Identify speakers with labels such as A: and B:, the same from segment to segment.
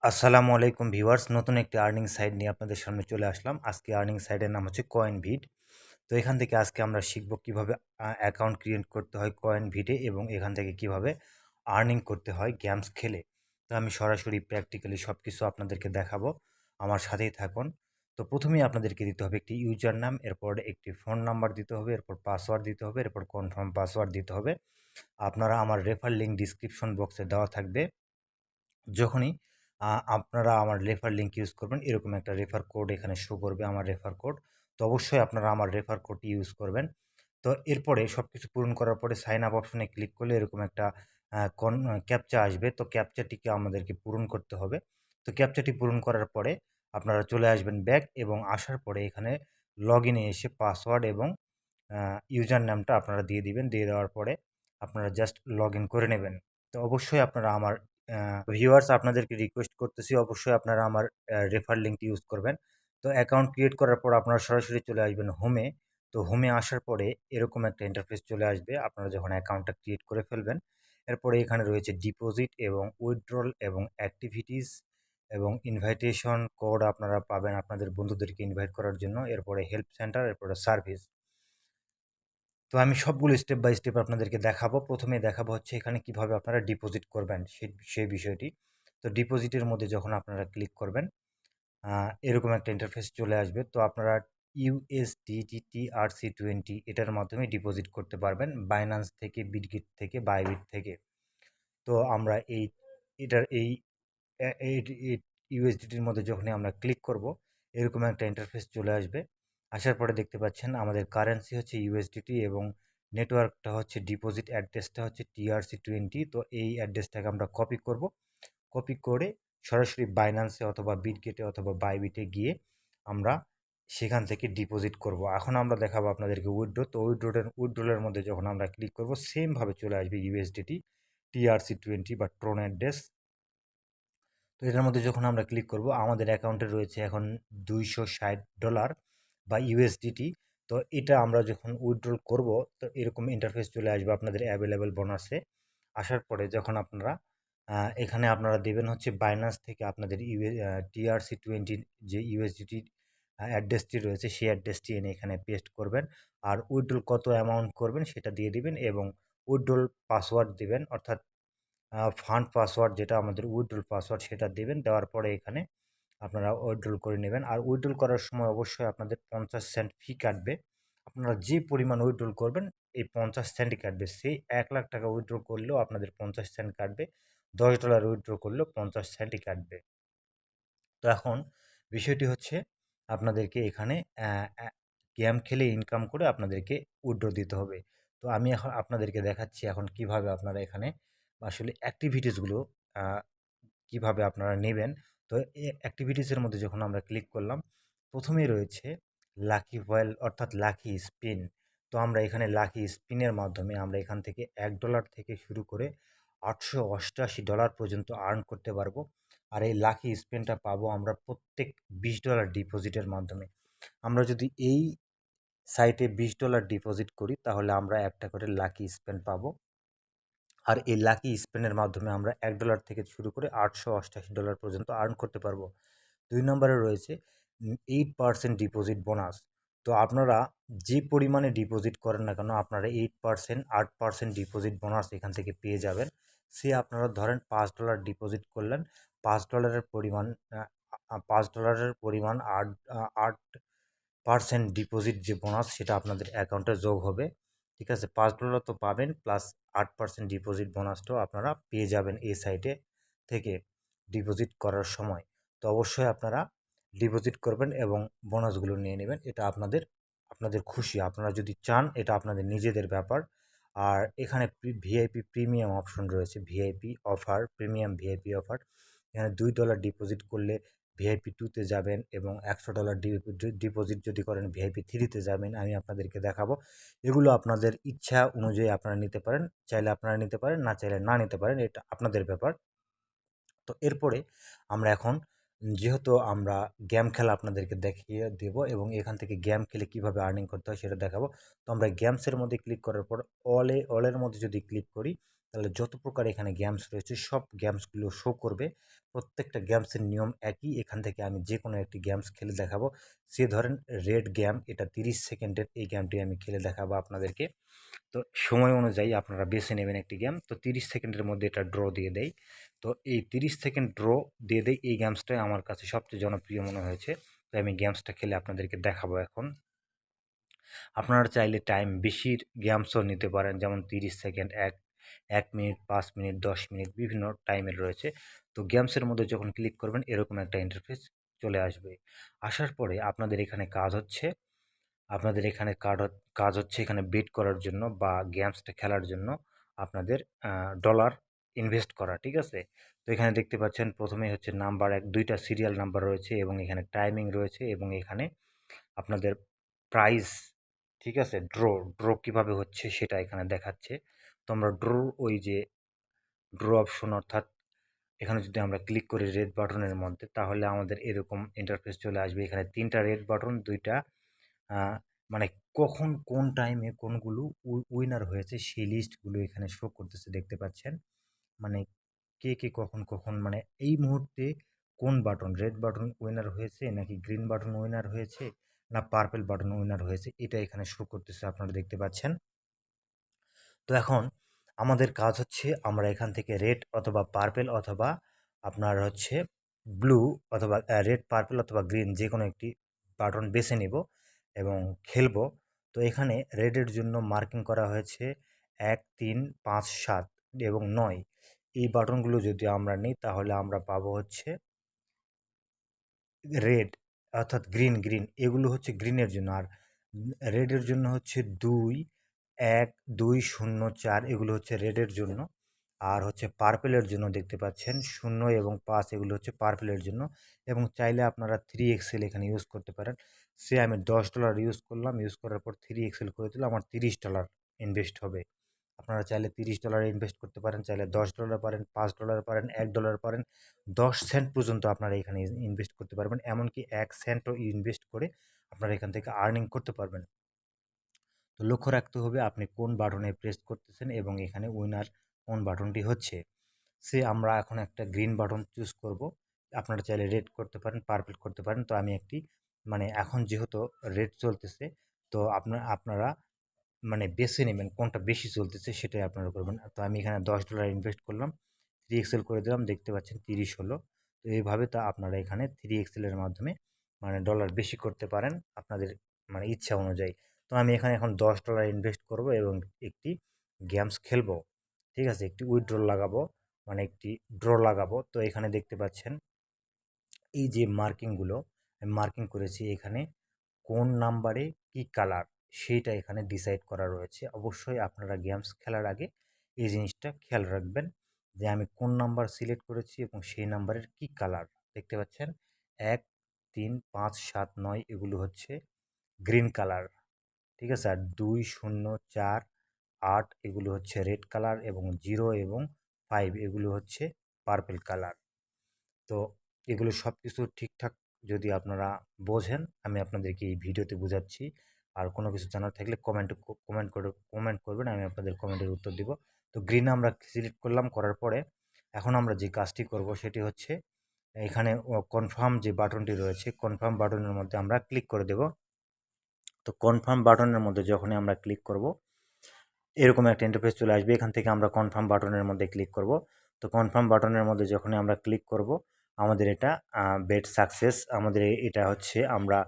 A: আসসালামু আলাইকুম ভিউয়ার্স, নতুন একটি আর্নিং সাইট নিয়ে আপনাদের সামনে চলে আসলাম। আজকে আর্নিং সাইটের নাম হচ্ছে কয়েনভিড। তো এখান থেকে আজকে আমরা শিখব কিভাবে অ্যাকাউন্ট ক্রিয়েট করতে হয় কয়েনভিডে এবং এখান থেকে কিভাবে আর্নিং করতে হয় গেমস খেলে। তো আমি সরাসরি প্র্যাকটিক্যালি সব কিছু আপনাদেরকে দেখাবো, আমার সাথেই থাকুন। তো প্রথমেই আপনাদেরকে দিতে হবে একটি ইউজার নাম, এরপর একটি ফোন নাম্বার দিতে হবে, এরপর পাসওয়ার্ড দিতে হবে, এরপর কনফার্ম পাসওয়ার্ড দিতে হবে। আপনারা আমার রেফার লিঙ্ক ডিসক্রিপশন বক্সে দেওয়া থাকবে। যখনই আপনারা আমার রেফার লিঙ্ক ইউজ করবেন, এরকম একটা রেফার কোড এখানে শো করবে, আমার রেফার কোড। তো অবশ্যই আপনারা আমার রেফার কোডটি ইউজ করবেন। তো এরপরে সবকিছু পূরণ করার পরে সাইন আপ অপশনে ক্লিক করলে এরকম একটা ক্যাপচা আসবে। তো ক্যাপচাটিকে আমাদেরকে পূরণ করতে হবে। তো ক্যাপচাটি পূরণ করার পরে আপনারা চলে আসবেন ব্যাক, এবং আসার পরে এখানে লগইনে এসে পাসওয়ার্ড এবং ইউজার নামটা আপনারা দিয়ে দিবেন। দিয়ে দেওয়ার পরে আপনারা জাস্ট লগইন করে নেবেন। তো অবশ্যই আপনারা আমার ভিউয়ার্স, আপনাদেরকে রিকোয়েস্ট করতেছি, অবশ্যই আপনারা আমার রেফার লিঙ্কটি ইউজ করবেন। তো অ্যাকাউন্ট ক্রিয়েট করার পর আপনারা সরাসরি চলে আসবেন হোমে। তো হোমে আসার পরে এরকম একটা ইন্টারফেস চলে আসবে আপনারা যখন অ্যাকাউন্টটা ক্রিয়েট করে ফেলবেন। এরপরে এখানে রয়েছে ডিপোজিট এবং উইথড্রল এবং অ্যাক্টিভিটিস এবং ইনভাইটেশন কোড আপনারা পাবেন আপনাদের বন্ধুদেরকে ইনভাইট করার জন্য। এরপরে হেল্প সেন্টার, এরপরে সার্ভিস। তো আমি সবগুলো স্টেপ বাই স্টেপ আপনাদেরকে দেখাবো। প্রথমেই দেখাবো হচ্ছে এখানে কিভাবে আপনারা ডিপোজিট করবেন সেই বিষয়টি। তো ডিপোজিটের মধ্যে যখন আপনারা ক্লিক করবেন, এরকম একটা ইন্টারফেস চলে আসবে। তো আপনারা USDT TRC20 এটার মাধ্যমে ডিপোজিট করতে পারবেন বাইন্যান্স থেকে, বিটগেট থেকে, বাইবিট থেকে। তো আমরা এটার এই ইউএসডিটির মধ্যে যখনই আমরা ক্লিক করব, এরকম একটা ইন্টারফেস চলে আসবে। আসার পরে দেখতে পাচ্ছেন আমাদের কারেন্সি হচ্ছে ইউএসডিটি এবং নেটওয়ার্কটা হচ্ছে, ডিপোজিট অ্যাড্রেসটা হচ্ছে TRC20। তো এই অ্যাড্রেসটাকে আমরা কপি করব। কপি করে সরাসরি বাইন্যান্সে অথবা বিটগেটে অথবা বাইবিটে গিয়ে আমরা সেখান থেকে ডিপোজিট করব। এখন আমরা দেখাবো আপনাদেরকে উইথড্র। তো উইথড্রলের মধ্যে যখন আমরা ক্লিক করব, সেমভাবে চলে আসবে ইউএসডিটি TRC20 বা ট্রোন অ্যাড্রেস। তো এটার মধ্যে যখন আমরা ক্লিক করব, আমাদের অ্যাকাউন্টে রয়েছে এখন $260 বা ইউএসডিটি। তো এটা আমরা যখন উইথড্রল করব, তো এরকম ইন্টারফেস চলে আসবে আপনাদের অ্যাভেলেবেল বোনাসে। আসার পরে যখন আপনারা এখানে আপনারা দেবেন হচ্ছে বাইন্যান্স থেকে আপনাদের TRC20 যে ইউএসডিটি অ্যাড্রেসটি রয়েছে, সেই অ্যাড্রেসটি এনে এখানে পেস্ট করবেন। আর উইথড্রল কত অ্যামাউন্ট করবেন সেটা দিয়ে দিবেন, এবং উইথড্রল পাসওয়ার্ড দিবেন, অর্থাৎ ফান্ড পাসওয়ার্ড যেটা আমাদের উইথড্রল পাসওয়ার্ড সেটা দেবেন। দেওয়ার পরে এখানে আপনারা উইথড্রল করে নেবেন। আর উইথড্রল করার সময় অবশ্যই আপনাদের 50 সেন্ট ফি কাটবে। আপনারা যে পরিমাণ উইথড্রল করবেন এই 50 সেন্টই কাটবে। সেই 1 লাখ টাকা উইথড্র করলেও আপনাদের 50 সেন্ট কাটবে, $10 উইথড্র করলেও 50 সেন্টই কাটবে। তো এখন বিষয়টি হচ্ছে আপনাদেরকে এখানে গেম খেলে ইনকাম করে আপনাদেরকে উইথড্র দিতে হবে। তো আমি এখন আপনাদেরকে দেখাচ্ছি এখন কিভাবে আপনারা এখানে আসলে অ্যাক্টিভিটিসগুলো কিভাবে আপনারা নেবেন। তো অ্যাক্টিভিটিসের মধ্যে যখন আমরা ক্লিক করলাম, প্রথমেই রয়েছে লাকি ভয়েল অর্থাৎ লাকি স্পিন। তো আমরা এখানে লাকি স্পিনের মাধ্যমে আমরা এখান থেকে $1 থেকে শুরু করে $888 পর্যন্ত আর্ন করতে পারবো। আর এই লাকি স্পিনটা পাবো আমরা প্রত্যেক $20 ডিপোজিটের মাধ্যমে। আমরা যদি এই সাইটে $20 ডিপোজিট করি তাহলে আমরা একটা করে লাকি স্পিন পাবো। আর এই লাকি স্পিনের মাধ্যমে আমরা $1 থেকে শুরু করে $888 পর্যন্ত আর্ন করতে পারবো। 2 নম্বরে রয়েছে 8% ডিপোজিট বোনাস। তো আপনারা যে পরিমাণে ডিপোজিট করেন না কেন, আপনারা 8% ডিপোজিট বোনাস এখান থেকে পেয়ে যাবেন। সে আপনারা ধরেন $5 ডিপোজিট করলেন, $5 পরিমাণ $5 পরিমাণ 8% ডিপোজিট যে বোনাস সেটা আপনাদের অ্যাকাউন্টে যোগ হবে। ঠিক আছে? $5 তো পাবেন, প্লাস 8% ডিপোজিট বোনাসটাও আপনারা পেয়ে যাবেন এই সাইটে থেকে ডিপোজিট করার সময়। তো অবশ্যই আপনারা ডিপোজিট করবেন এবং বোনাসগুলো নিয়ে নেবেন। এটা আপনাদের খুশি। আপনারা যদি চান এটা আপনাদের নিজেদের ব্যাপার। আর এখানে ভিআইপি প্রিমিয়াম অপশন রয়েছে, VIP offer, premium VIP offer. এখানে $2 ডিপোজিট করলে ভিআইপি 2 তে যাবেন, এবং $100 ডিপোজিট যদি করেন ভিআইপি 3 তে যাবেন। আমি আপনাদেরকে দেখাবো। এগুলো আপনাদের ইচ্ছা অনুযায়ী আপনারা নিতে পারেন। চাইলে আপনারা নিতে পারেন, না চাইলে না নিতে পারেন। এটা আপনাদের ব্যাপার। তো এরপরে আমরা এখন, যেহেতু আমরা গেম খেলা আপনাদেরকে দেখিয়ে দেব এবং এখান থেকে গেম খেলে কিভাবে আর্নিং করতে হয় সেটা দেখাবো। তো আমরা গেমসের মধ্যে ক্লিক করার পর অলের মধ্যে যদি ক্লিক করি, তাহলে যত প্রকার এখানে গেমস রয়েছে সব গেমসগুলো শো করবে। প্রত্যেকটা গেমসের নিয়ম একই। এখান থেকে আমি যে কোনো একটি গেমস খেলে দেখাবো। সে ধরেন রেড গেম, এটা 30 সেকেন্ডের এই গেমটি আমি খেলে দেখাবো আপনাদেরকে। তো সময় অনুযায়ী আপনারা বেছে নেবেন একটি গেম। তো 30 সেকেন্ডের মধ্যে এটা ড্র দিয়ে দেয়। তো এই 30 সেকেন্ড ড্র দিয়ে দেয়, এই গেমসটাই আমার কাছে সবচেয়ে জনপ্রিয় মনে হয়েছে। তো আমি গেমসটা খেলে আপনাদেরকে দেখাবো এখন। আপনারা চাইলে টাইম বেশির গেমসও নিতে পারেন, যেমন 30 সেকেন্ড, 1 মিনিট, 5 মিনিট, 10 মিনিট, বিভিন্ন টাইমের রয়েছে। তো গেমসের মধ্যে যখন ক্লিক করবেন এরকম একটা ইন্টারফেস চলে আসবে। আসার পরে আপনাদের এখানে কাজ হচ্ছে, এখানে বেট করার জন্য বা গেমসটা খেলার জন্য আপনাদের ডলার ইনভেস্ট করা, ঠিক আছে? তো এখানে দেখতে পাচ্ছেন প্রথমেই হচ্ছে নাম্বার 1, 2টা সিরিয়াল নাম্বার রয়েছে এবং এখানে টাইমিং রয়েছে এবং এখানে আপনাদের প্রাইস, ঠিক আছে? ড্র কীভাবে হচ্ছে সেটা এখানে দেখাচ্ছে। তো আমরা ওই যে ড্র অপশন, অর্থাৎ এখানে যদি আমরা ক্লিক করি রেড বাটনের মধ্যে, তাহলে আমাদের এরকম ইন্টারফেস চলে আসবে। এখানে 3টা রেড বাটন, 2টা মানে কখন কোন টাইমে কোনগুলো উইনার হয়েছে সেই লিস্টগুলো এখানে শো করতেছে, দেখতে পাচ্ছেন। মানে কে কখন মানে এই মুহূর্তে কোন বাটন, রেড বাটন উইনার হয়েছে নাকি গ্রিন বাটন উইনার হয়েছে না পার্পল বাটন উইনার হয়েছে, এটা এখানে শো করতেছে, আপনারা দেখতে পাচ্ছেন। তো এখন আমাদের কাজ হচ্ছে আমরা এখান থেকে রেড অথবা পার্পেল অথবা আপনার হচ্ছে ব্লু অথবা রেড, পার্পেল অথবা গ্রিন যে কোনো একটি বাটন বেছে নিব এবং খেলবো। তো এখানে রেডের জন্য মার্কিং করা হয়েছে 1, 3, 5, 7 এবং 9। এই বাটনগুলো যদি আমরা নিই তাহলে আমরা পাবো হচ্ছে রেড, অর্থাৎ গ্রিন এগুলো হচ্ছে গ্রিনের জন্য। আর রেডের জন্য হচ্ছে 2, 1, 2, 0, 4 এগুলো হচ্ছে রেডের জন্য। আর হচ্ছে পার্পেলের জন্য দেখতে পাচ্ছেন 0 এবং 5 এগুলো হচ্ছে পার্পেলের জন্য। এবং চাইলে আপনারা 3XL এখানে ইউজ করতে পারেন। সে আমি $10 ইউজ করলাম, ইউজ করার পর 3XL করে দিলে আমার $30 ইনভেস্ট হবে। আপনারা চাইলে $30 ইনভেস্ট করতে পারেন, চাইলে $10 পারেন, $5 পারেন, $1 পারেন, 10 সেন্ট পর্যন্ত আপনারা এখানে ইনভেস্ট করতে পারবেন। এমনকি 1 সেন্টও ইনভেস্ট করে আপনারা এখান থেকে আর্নিং করতে পারবেন। তো লক্ষ্য রাখতে হবে আপনি কোন বাটনে প্রেস করতেছেন এবং এখানে উইনার কোন বাটনটি হচ্ছে। আমরা এখন একটা গ্রিন বাটন চুজ করব। আপনারা চাইলে রেড করতে পারেন, পার্পল করতে পারেন। তো আমি একটি, মানে এখন যেহেতু রেড চলতেছে, তো আপনারা মানে বেছে নেবেন কোনটা বেশি চলতেছে, সেটাই আপনারা করবেন। তো আমি এখানে $10 ইনভেস্ট করলাম, 3XL করে দিলাম, দেখতে পাচ্ছেন 30 হলো। তো এইভাবে তা আপনারা এখানে 3XL এর মাধ্যমে মানে ডলার বেশি করতে পারেন আপনাদের মানে ইচ্ছা অনুযায়ী। তো আমি এখানে এখন $10 ইনভেস্ট করব এবং একটি গেমস খেলবো, ঠিক আছে? একটি উইথড্র লাগাবো, মানে একটি ড্র লাগাবো। তো এখানে দেখতে পাচ্ছেন এই যে মার্কিংগুলো আমি মার্কিং করেছি, এখানে কোন নাম্বারে কি কালার সেইটা এখানে ডিসাইড করা রয়েছে। অবশ্যই আপনারা গেমস খেলার আগে এই জিনিসটা খেয়াল রাখবেন যে আমি কোন নাম্বার সিলেক্ট করেছি এবং সেই নাম্বারের কি কালার। দেখতে পাচ্ছেন 1, 3, 5, 7, 9 এগুলো হচ্ছে গ্রিন কালার, ঠিক আছে? আর 2, 0, 4, 8 এগুলো হচ্ছে রেড কালার এবং 0 এবং 5 এগুলো হচ্ছে পার্পল কালার। তো এগুলো সব কিছু ঠিকঠাক যদি আপনারা বোঝেন, আমি আপনাদেরকে এই ভিডিওতে বোঝাচ্ছি। আর কোনো কিছু জানার থাকলে কমেন্ট করবেন, আমি আপনাদের কমেন্টের উত্তর দিব। তো গ্রিন আমরা সিলেক্ট করলাম, করার পরে এখন আমরা যে কাজটি করব সেটি হচ্ছে এখানে কনফার্ম যে বাটনটি রয়েছে, কনফার্ম বাটনের মধ্যে আমরা ক্লিক করে দেব। তো কনফার্ম বাটনের মধ্যে যখনই আমরা ক্লিক করব এরকম একটা ইন্টারফেস চলে আসবে। এখান থেকে আমরা কনফার্ম বাটনের মধ্যে ক্লিক করব। তো কনফার্ম বাটনের মধ্যে যখনই আমরা ক্লিক করব আমাদের এটা বেট সাকসেস। আমাদের এটা হচ্ছে আমরা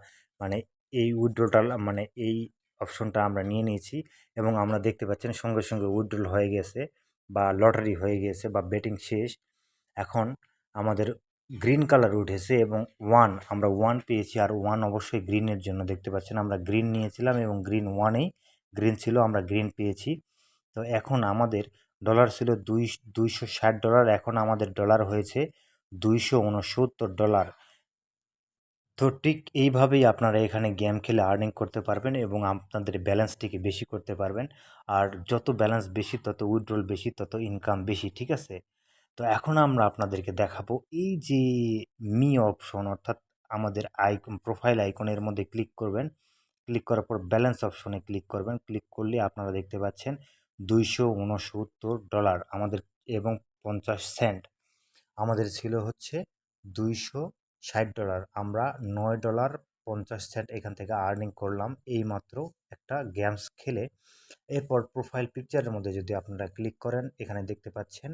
A: মানে এই উইথড্রটাল মানে এই অপশনটা আমরা নিয়ে নিয়েছি এবং আমরা দেখতে পাচ্ছেন সঙ্গে সঙ্গে উইথড্রল হয়ে গেছে বা লটারি হয়ে গেছে বা বেটিং শেষ। এখন আমাদের গ্রিন কালার উঠেছে এবং আমরা ওয়ান পেয়েছি। আর ওয়ান অবশ্যই গ্রিনের জন্য, দেখতে পাচ্ছেন আমরা গ্রিন নিয়েছিলাম এবং গ্রিন ওয়ানেই গ্রিন ছিল, আমরা গ্রিন পেয়েছি। তো এখন আমাদের ডলার ছিল $260, এখন আমাদের ডলার হয়েছে $269। তো ঠিক এইভাবেই আপনারা এখানে গেম খেলে আর্নিং করতে পারবেন এবং আপনাদের ব্যালেন্সটিকে বেশি করতে পারবেন। আর যত ব্যালেন্স বেশি তত উইথড্রল বেশি, তত ইনকাম বেশি, ঠিক আছে? তো এখন আমরা আপনাদেরকে দেখাবো এই যে অপশন, অর্থাৎ আমাদের প্রোফাইল আইকনের মধ্যে ক্লিক করবেন। ক্লিক করার পর ব্যালেন্স অপশনে ক্লিক করবেন। ক্লিক করলে আপনারা দেখতে পাচ্ছেন $269 আমাদের এবং 50 সেন্ট আমাদের ছিল হচ্ছে $260। আমরা $9.50 এখান থেকে আর্নিং করলাম এইমাত্র একটা গেমস খেলে। এরপর প্রোফাইল পিকচারের মধ্যে যদি আপনারা ক্লিক করেন, এখানে দেখতে পাচ্ছেন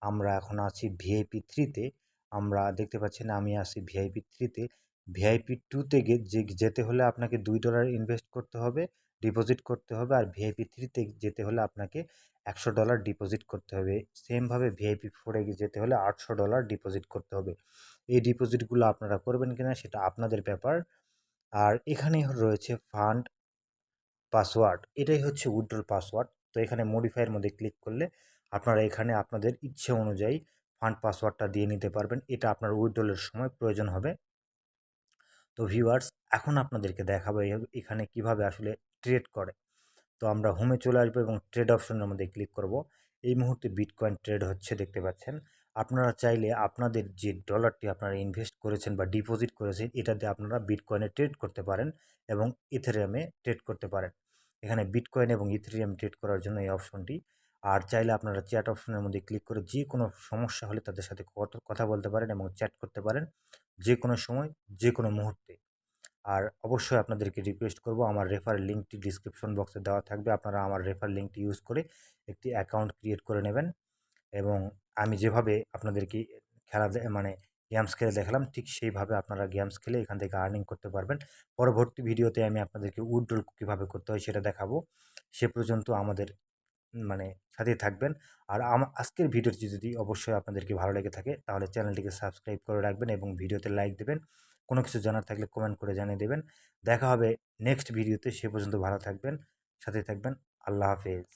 A: আমরা এখন আছি ভিআইপি 3-তে। আমরা দেখতে পাচ্ছেন আমি আছি ভিআইপি 3-তে। ভিআইপি 2-তে যেতে হলে আপনাকে $2 ইনভেস্ট করতে হবে, ডিপোজিট করতে হবে। আর ভিআইপি 3-তে যেতে হলে আপনাকে $100 ডিপোজিট করতে হবে। সেমভাবে ভিআইপি 4-এ যেতে হলে $800 ডিপোজিট করতে হবে। এই ডিপোজিটগুলো আপনারা করবেন কিনা সেটা আপনাদের ব্যাপার। আর এখানে রয়েছে ফান্ড পাসওয়ার্ড, এটাই হচ্ছে উইথড্রল পাসওয়ার্ড। তো এখানে মডিফাইয়ের মধ্যে ক্লিক করলে আপনারা এখানে আপনাদের ইচ্ছে অনুযায়ী ফান্ড পাসওয়ার্ডটা দিয়ে নিতে পারবেন। এটা আপনার উইথড্রলের সময় প্রয়োজন হবে। তো ভিউয়ার্স, এখন আপনাদেরকে দেখাবো এখানে কিভাবে আসলে ট্রেড করে। তো আমরা হোমে চলে আসবো এবং ট্রেড অপশনের মধ্যে ক্লিক করব। এই মুহূর্তে বিটকয়েন ট্রেড হচ্ছে দেখতে পাচ্ছেন। আপনারা চাইলে আপনাদের যে ডলারটি আপনারা ইনভেস্ট করেছেন বা ডিপোজিট করেছেন এটাতে আপনারা বিটকয়েনে ট্রেড করতে পারেন এবং ইথেরিয়ামে ট্রেড করতে পারেন। এখানে বিটকয়েন এবং ইথেরিয়াম ট্রেড করার জন্য এই অপশনটি। আর চাইলে আপনারা চ্যাট অপশনের মধ্যে ক্লিক করে যে কোনো সমস্যা হলে তাদের সাথে কথা বলতে পারেন এবং চ্যাট করতে পারেন যে কোনো সময়, যে কোনো মুহূর্তে। আর অবশ্যই আপনাদেরকে রিকোয়েস্ট করব, আমার রেফার লিঙ্কটি ডিসক্রিপশন বক্সে দেওয়া থাকবে। আপনারা আমার রেফার লিঙ্কটি ইউজ করে একটি অ্যাকাউন্ট ক্রিয়েট করে নেবেন এবং আমি যেভাবে আপনাদেরকে মানে গেমস খেলে দেখালাম ঠিক সেইভাবে আপনারা গেমস খেলে এখান থেকে আর্নিং করতে পারবেন। পরবর্তী ভিডিওতে আমি আপনাদেরকে উইথড্রল কীভাবে করতে হয় সেটা দেখাবো। সে পর্যন্ত আমাদের মানে সাথেই থাকবেন। আর আজকের ভিডিওটি যদি অবশ্যই আপনাদেরকে ভালো লেগে থাকে তাহলে চ্যানেলটিকে সাবস্ক্রাইব করে রাখবেন এবং ভিডিওতে লাইক দেবেন। কোনো কিছু জানার থাকলে কমেন্ট করে জানিয়ে দেবেন। দেখা হবে নেক্সট ভিডিওতে। সে পর্যন্ত ভালো থাকবেন, সাথে থাকবেন। আল্লাহ হাফেজ।